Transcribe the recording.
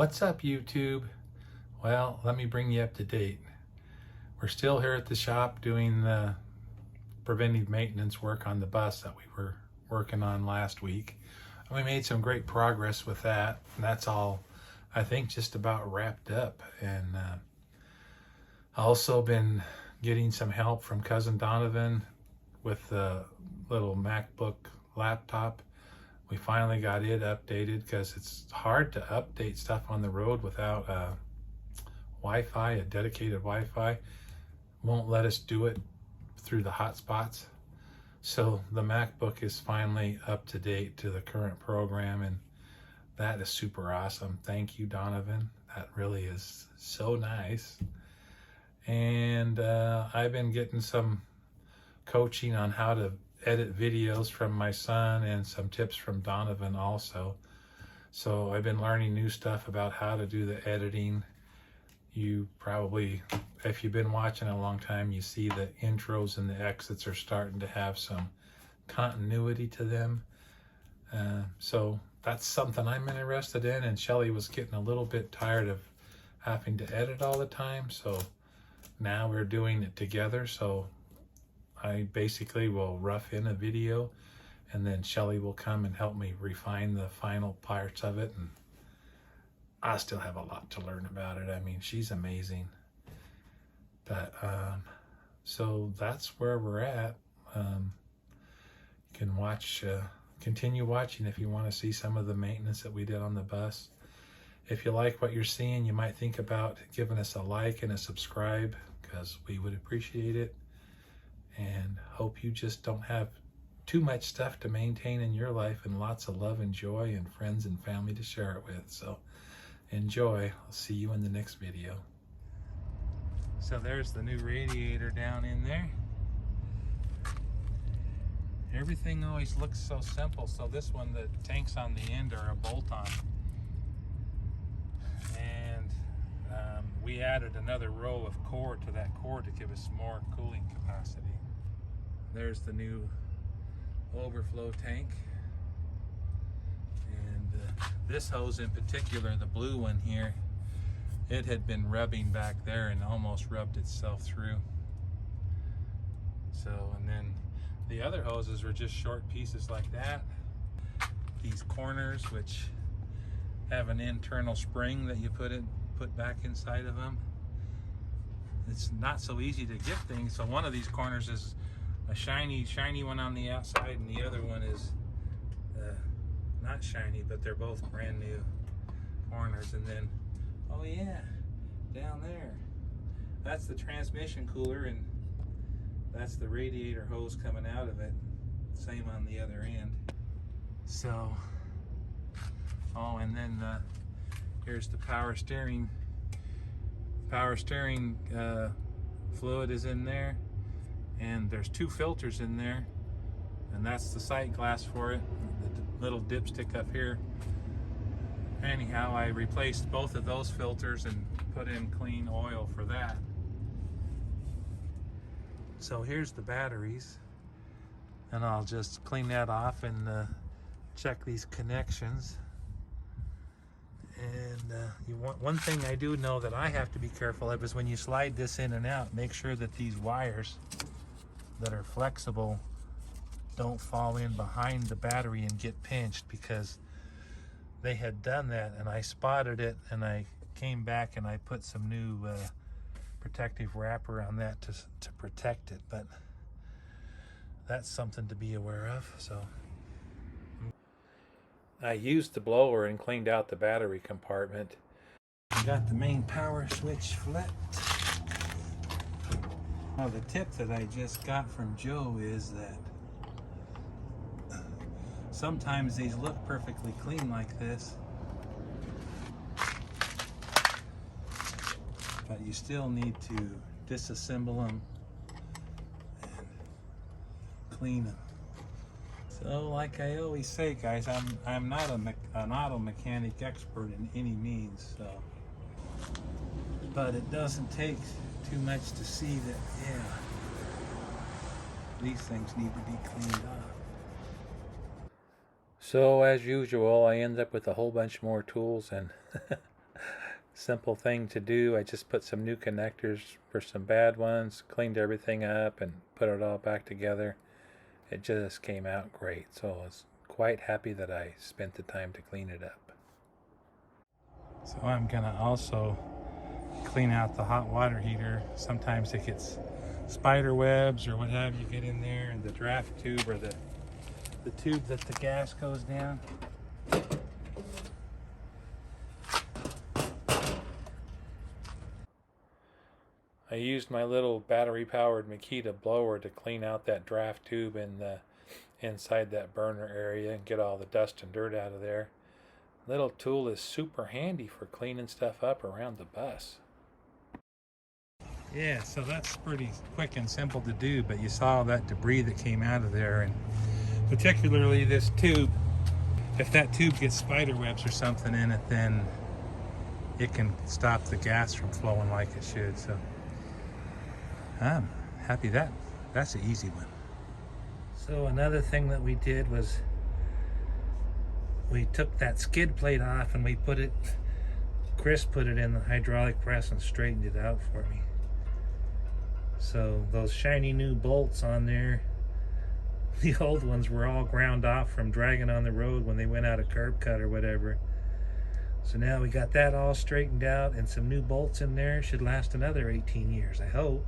What's up, YouTube? Well, let me bring you up to date. We're still here at the shop doing the preventive maintenance work on the bus that we were working on last week. And we made some great progress with that. And that's all, I think, just about wrapped up. And also been getting some help from Cousin Donovan with the little MacBook laptop. We finally got it updated because it's hard to update stuff on the road without Wi-Fi, a dedicated Wi-Fi. Won't let us do it through the hotspots. So the MacBook is finally up to date to the current program, and that is super awesome. Thank you, Donovan. That really is so nice. And I've been getting some coaching on how to edit videos from my son and some tips from Donovan also. So I've been learning new stuff about how to do the editing. You probably, if you've been watching a long time, you see the intros and the exits are starting to have some continuity to them. So that's something I'm interested in, and Shelley was getting a little bit tired of having to edit all the time. So now we're doing it together. So I basically will rough in a video, and then Shelley will come and help me refine the final parts of it. And I still have a lot to learn about it. I mean, she's amazing. But so that's where we're at. You can watch, continue watching if you want to see some of the maintenance that we did on the bus. If you like what you're seeing, you might think about giving us a like and a subscribe, because we would appreciate it. And hope you just don't have too much stuff to maintain in your life, and lots of love and joy and friends and family to share it with. So enjoy. I'll see you in the next video. So there's the new radiator down in there. Everything always looks so simple. So this one, the tanks on the end are a bolt-on. And we added another row of core to that core to give us more cooling capacity. There's the new overflow tank. And this hose in particular, the blue one here, it had been rubbing back there and almost rubbed itself through. So, and then the other hoses were just short pieces like that. These corners, which have an internal spring that you put back inside of them. It's not so easy to get things. So one of these corners is a shiny one on the outside, and the other one is not shiny, but they're both brand new corners. And then, oh yeah, down there, that's the transmission cooler, and that's the radiator hose coming out of it. Same on the other end. So, oh, and then here's the power steering. Power steering fluid is in there, and there's 2 filters in there, and that's the sight glass for it, the little dipstick up here. Anyhow, I replaced both of those filters and put in clean oil for that. So here's the batteries, and I'll just clean that off and check these connections. And one thing I do know that I have to be careful of is when you slide this in and out, make sure that these wires that are flexible don't fall in behind the battery and get pinched, because they had done that and I spotted it, and I came back and I put some new protective wrapper on that to protect it. But that's something to be aware of. So I used the blower and cleaned out the battery compartment. Got the main power switch flipped. Now the tip that I just got from Joe is that sometimes these look perfectly clean like this, but you still need to disassemble them and clean them. So like I always say, guys, I'm not an auto mechanic expert in any means, so, but it doesn't take too much to see that, yeah, these things need to be cleaned up. So as usual, I end up with a whole bunch more tools, and Simple thing to do. I just put some new connectors for some bad ones, cleaned everything up, and put it all back together. It just came out great, so I was quite happy that I spent the time to clean it up. So I'm gonna also clean out the hot water heater. Sometimes it gets spider webs or what have you get in there, and the draft tube, or the tube that the gas goes down. I used my little battery-powered Makita blower to clean out that draft tube in the inside that burner area and get all the dust and dirt out of there. Little tool is super handy for cleaning stuff up around the bus. Yeah, so that's pretty quick and simple to do, but you saw that debris that came out of there, and particularly this tube. If that tube gets spider webs or something in it, then it can stop the gas from flowing like it should. So I'm happy that's an easy one. So another thing that we did was we took that skid plate off and Chris put it in the hydraulic press and straightened it out for me. So those shiny new bolts on there, the old ones were all ground off from dragging on the road when they went out of curb cut or whatever. So now we got that all straightened out and some new bolts in there. Should last another 18 years, I hope.